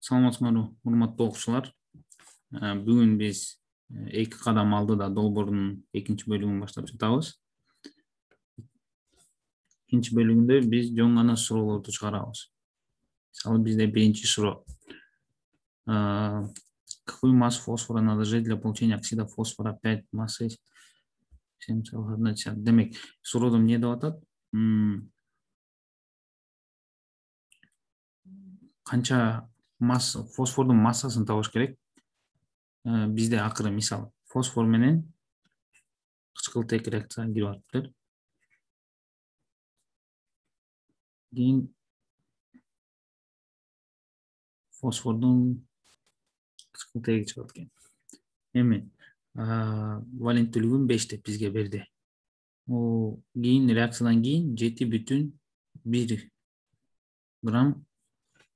Саламатсыңарбы, урматтуу окуучулар. Бүгүн биз эки кадам алдыда долбоордун экинчи бөлүгүн баштап жатабыз. Экинчи бөлүгүндө биз жөн гана суроолорду чыгарабыз. Мисалы бизде биринчи суроо. Какую массу фосфора надо жать для получения оксида фосфора 5 массы 7,1. Демек, суроодо эмне деп атат? Канча масса фосфордун массасын табыш керек. Бизде акыры мисалы фосфор менен кычкылтек реакцияга кирип атыптыр. Кийин фосфордун кычкылтеги чыгат экен. Эми валенттүүлүгүн 5 деп бизге берди. Кийин реакциядан кийин 7,1 грамм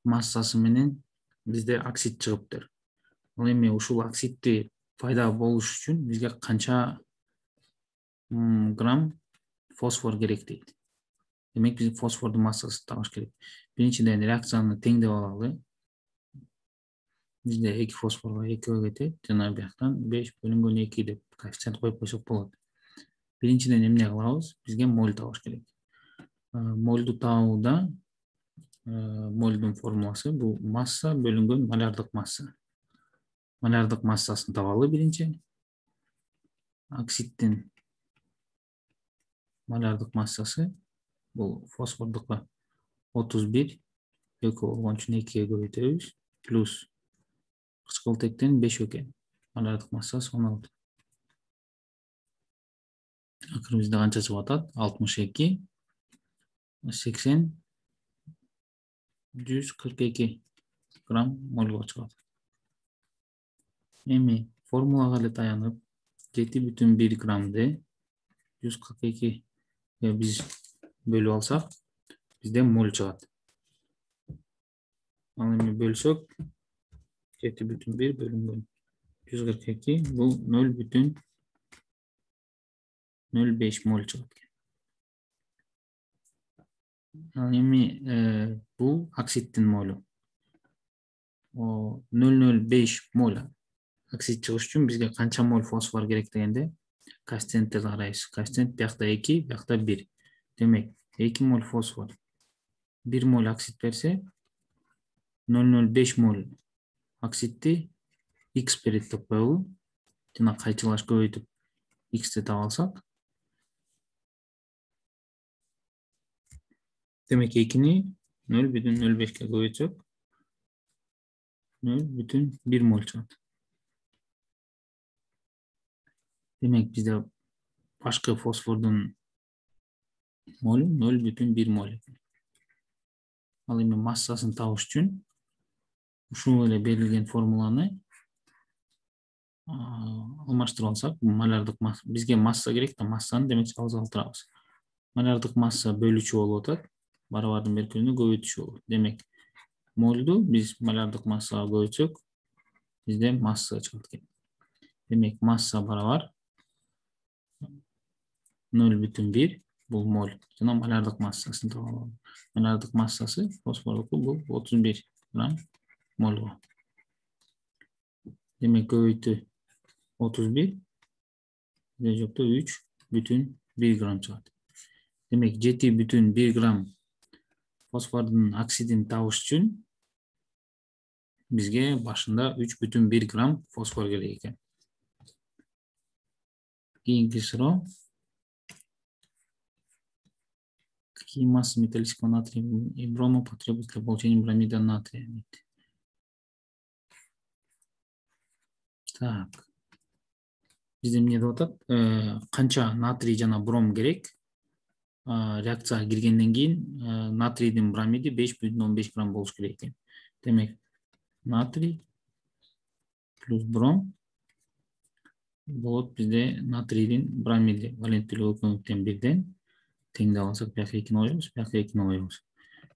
массасы менен бизде оксид чыгыптыр. Ал эми ушул оксидти пайда болуш үчүн бизге канча грамм фосфор керек дейт. Демек биз фосфордун массасын табыш керек. Биринчиден реакцияны теңдеп алалы. Бизде 2 фосфорго 2 кетет, жана бияктан 5 бөлүнгөн 2 деп коэффициент коюп койсок болот. Биринчиден эмне кылабыз? Бизге моль табыш керек. Мольду табууда мольдун формуласы бул масса бөлүнгөн малярдык масса. Малярдык массасын табалы биринчи. Оксидтин малярдык массасы бул фосфордукка 31, 2 болгон үчүн 2ге көбөйтөбүз, плюс кычкылтектен 5 экен. Малярдык массасы 16. Акыры бизде канча чыгып атат? 62, 80, 142 грамм мольго чыгат. Эми формулага эле таянып 7,1 граммды 142 биз бөлүп алсак, бизде моль чыгат. Ал эми бөлсөк 7,1 бөлүнгөн 142 бул 0,05 моль чыгат. Ал эми бул оксидтин молю. 0,05 моль оксид чыгыш үчүн бизге канча моль фосфор керек дегенде коэффициенттерди карайбыз. Коэффициент биякта 2, биякта 1. Демек, 2 моль фосфор 1 моль оксид берсе, 0,05 моль оксидти X берет деп коелу. Жана кайчылаш көбөйтүп X'ти таап алсак, демек 2-ни 0,05ке көбөйтсөк 0,1 моль чыгат. Демек бизде башкы фосфордун молу 0,1 моль. Ал эми массасын табыш үчүн ушул эле берилген формуланы алмаштырып алсак, малярдык масса бизге масса керек да, массаны демек жалгыз калтырабыз. Малярдык масса бөлүүчү болуп атат, барабардын беркөлүнү көбөйтүүчү болот. Демек, мольду биз малярдык массага көбөйтсөк, бизде масса чыгат экен. Демек, масса барабар 0,1 бул моль. Жана малярдык массасын таап алабыз. Малярдык массасы фосфордуку бул 31 грамм мольго. Демек, көбөйтүү 31, бизде жокто 3,1 грамм чыгат. Демек, 7,1 грамм фосфордун оксидин табыш үчүн бизге башында 3,1 грамм фосфор керек экен. Кийинки суроо. Какие массы металлического натрия и брома потребуются для получения бромида натрия? Так. Бизде эмне деп атат? Канча натрий жана бром керек? Реакцияга киргенден кийин натрийдин бромиди 5,15 грамм болуш керек экен. Демек, натрий плюс бром болот бизде натрийдин бромиди валенттүүлүгү экөөңүктөн бирден теңдеп алсак, бияка 2-ни коебуз, бияка 2-ни коебуз.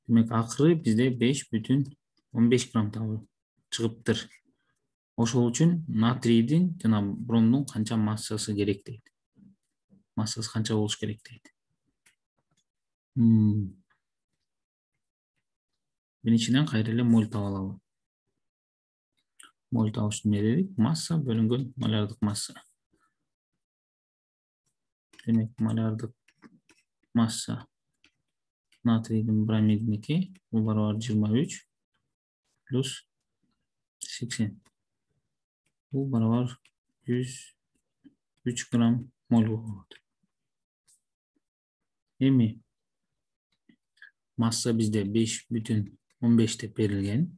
Демек, акыры бизде 5,15 грамм чыгыптыр. Ошол үчүн натрийдин жана бромдун канча массасы керек дейт. Массасы канча болуш керек дейт. Биринчиден кайра эле моль таап алалы. Моль табыш эмне дедик? Масса бөлүнгөн малярдык масса. Демек, малярдык масса натрийдин бромидиники бул барабар 23 плюс 80. Бул барабар 103 грамм моль болот. Эми масса бизде 5,15 деп берилген.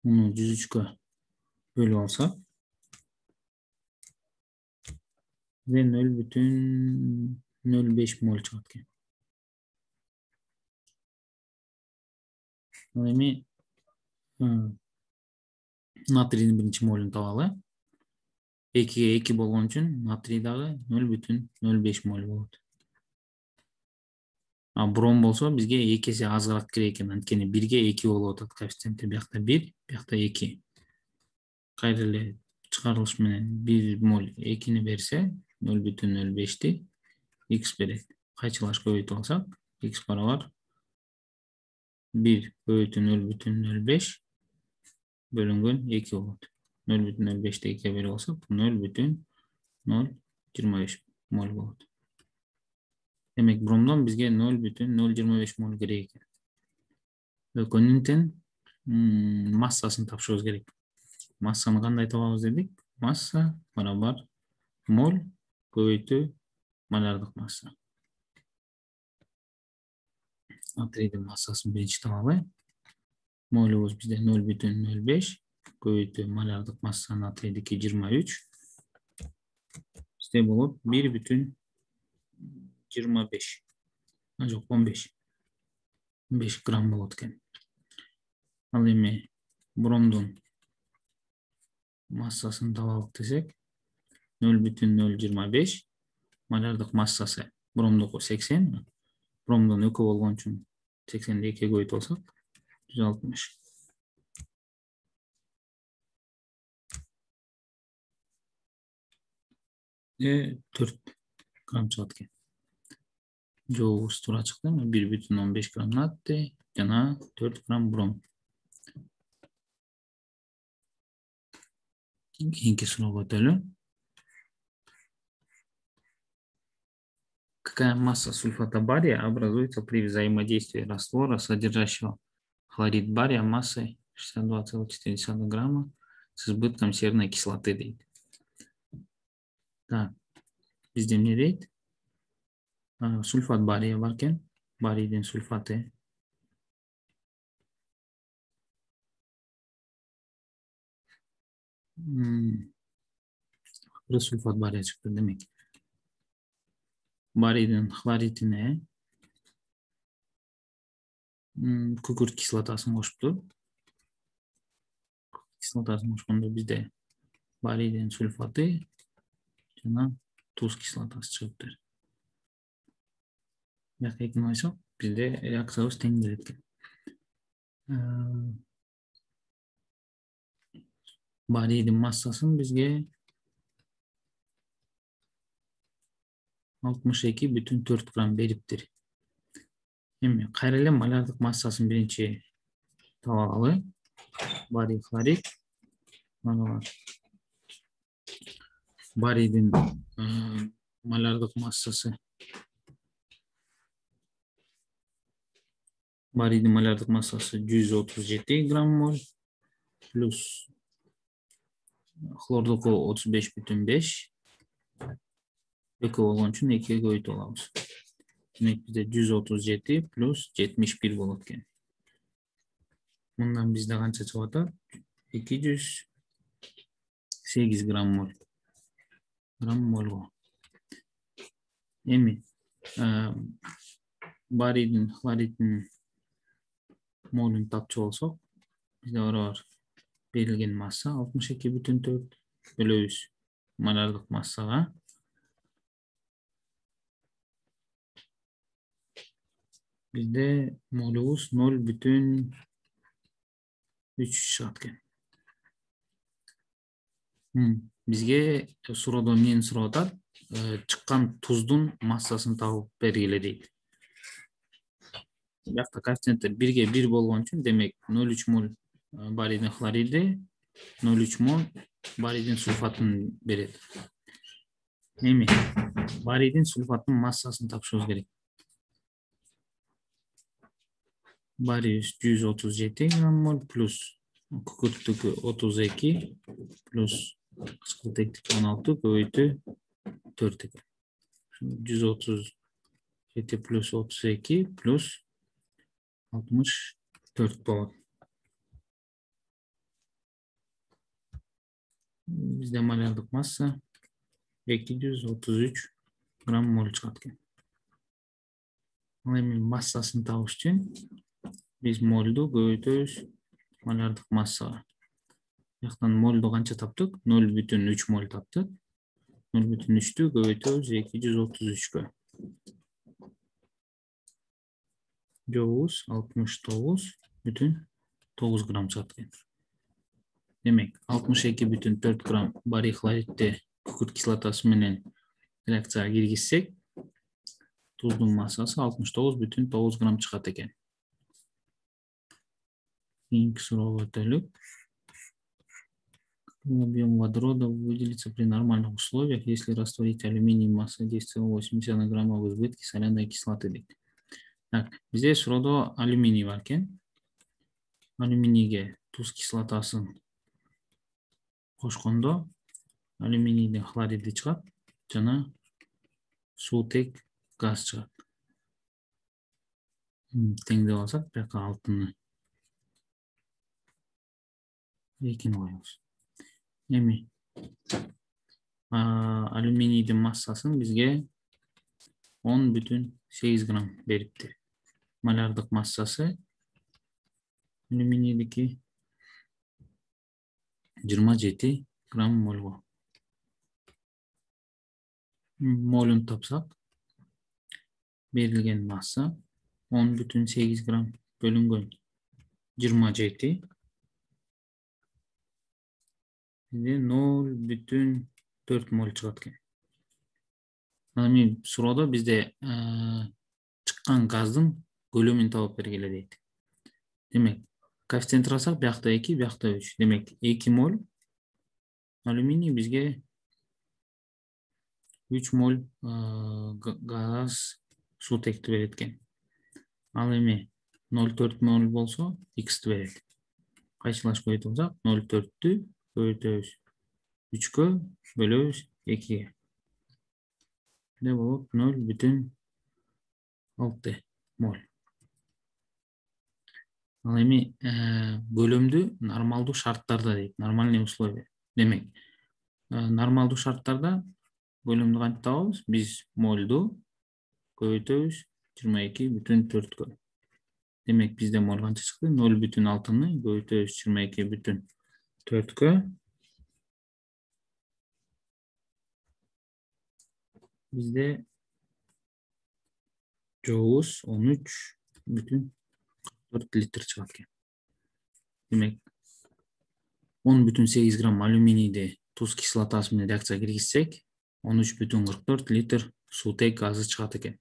Муну 103-кө бөлүп алсак, бизде 0,05 моль чыгат экен. Ал эми натрийдин биринчи молун табалы. 2-ге 2 болгон үчүн натрий дагы 0,05 моль болот. А бром болсо бизге 2 эсе азыраак керек экен. Анткени 1-ге 2 болуп атат коэффициенти. Биякта 1, биякта 2. Кайра эле чыгарылыш менен 1 моль 2-ни берсе, 0,05-ти x берет. Кайчылаш көбөйтүп алсак, x барабар 1 көбөйтүү 0,05 бөлүнгөн 2 болот. 0,05-ти 2-ге бөлүп алсак, 0,025 моль болот. Демек, бромдон бизге 0,025 моль керек экен. Экөөнүн тең массасын тапшырыбыз керек. Массаны кандай табабыз дедик? Масса барабар моль көбөйтүү малярдык масса. Натрийдин массасын биринчи табалы. Молубуз бизде 0,05 көбөйтүү малярдык масса натрийдики 23. Бизде болот 1,25. Жок, 15. 15 грамм болот экен. Ал эми бромдун массасын табалык десек, 0,025 малярдык массасы бромдуку 80. Бромдон 2 болгон үчүн 80-ди 2-ге көбөйтүп алсак, 160. 4 грамм чыгат экен. Жообубуз туура чыкты. 1,15 грамм натрий жана 4 грамм бром. Кийинки суроого өтөлү. Какая масса сульфата бария образуется при взаимодействии раствора, содержащего хлорид бария массой 62,4 грамма с избытком серной кислоты дейт. Так, бизде эмне дейт? Сульфат бария бар экен. Барийдин сульфаты. Сульфат бария чыкты демек. Барийдин хлоридине күкүрт кислотасын кошту. Кислотасын кошкондо бизде барийдин сульфаты жана туз кислотасы чыгыптыр. Бияка экини койсок, бизде реакциябыз тең келет экен. Барийдин массасын бизге 62,4 грамм бериптир. Эми кайра эле малярдык массасын биринчи табалы. Барий хлорид. Барийдин малярдык массасы. Барийдин малярдык массасы 137 грамм моль плюс хлордуку 35,5. 2 болгон үчүн 2-ге көбөйтүп алабыз. Демек, бизде 137 плюс 71 болот экен. Мындан бизде канча чыгып атат? 208 грамм моль. Эми барийдин хлоридин молун тапчу болсок, бизде барабар берилген масса 62,4 бөлөбүз малярдык массага. Бизде молубуз 0,3 чыгат экен. Бизге суроодо эмнени сурап атат? Чыккан туздун массасын табып бергиле дейт. Биякта коэффициенти 1-ге 1 болгон үчүн, демек 0,3 моль барийдин хлориди 0,3 мол барийдин сульфатын берет. Эми барийдин сульфаттын массасын тапышыбыз керек. Барий 137 грамм моль плюс күкүрттүкү 32 плюс кычкылтектик 16 көбөйтүү 4 экен. 137 плюс 32 плюс 64 болот. Бизде малярдык масса 233 грамм моль чыгат экен. Ал эми массасын табыш үчүн биз мольду көбөйтөбүз малярдык массага. Жактан мольду канча таптык? 0,3 моль таптык. 0,3'тü көбөйтөбүз 233-кө. Жобубуз 69,9 грамм чыгат экен. Демек, 62,4 грамм барий хлоридти күкүрт кислотасы менен реакцияга киргизсек, туздун массасы 69,9 грамм чыгат экен. Кийинки суроого өтөлүк. Объем водорода выделится при нормальных условиях, если растворить алюминий массой 10,80 грамма в избытке соляной кислоты. Так, бізде суроодо алюминий бар экен. Алюминийге туз кислотасын кошкондо алюминийдин хлориди чыгат жана суутек газ чыгат. Теңдеп алсак, бияка алтынны экини коебуз. Эми алюминийдин массасын бизге 10,8 грамм берипти. Малярдык массасы алюминийдики 27 грамм мольго. Молун тапсак, берилген масса 10,8 грамм бөлүнгөн 27 0,4 моль чыгат экен. Эми суроодо бизде чыккан газдын көлөмүн табып бергиле дейт. Демек, коэффициент алсак, биякта 2, биякта 3. Демек, 2 моль алюминий бизге 3 моль газ суутекти берет экен. Ал эми 0,4 моль болсо, X-ти берет. Кайсылаш көбөйтүп алсак, 0,4'тü көбөйтөбүз 3-кө бөлөбүз 2-ге. Ne болот 0,6 моль. Ал эми көлөмдү нормалдуу шарттарда дейт, нормальный условия. Демек, нормалдуу шарттарда көлөмдү кантип табабыз? Биз мольду көбөйтөбүз 22,4-кө. Демек, бизде моль канча чыкты? 0,6-ны көбөйтөбүз 22,4-кө. Бизде жообубуз 13,4 литр чыгат экен. Демек, 10,8 грамм алюминийди туз кислотасы менен реакцияга киргизсек, 13,44 литр суутек газы чыгат экен.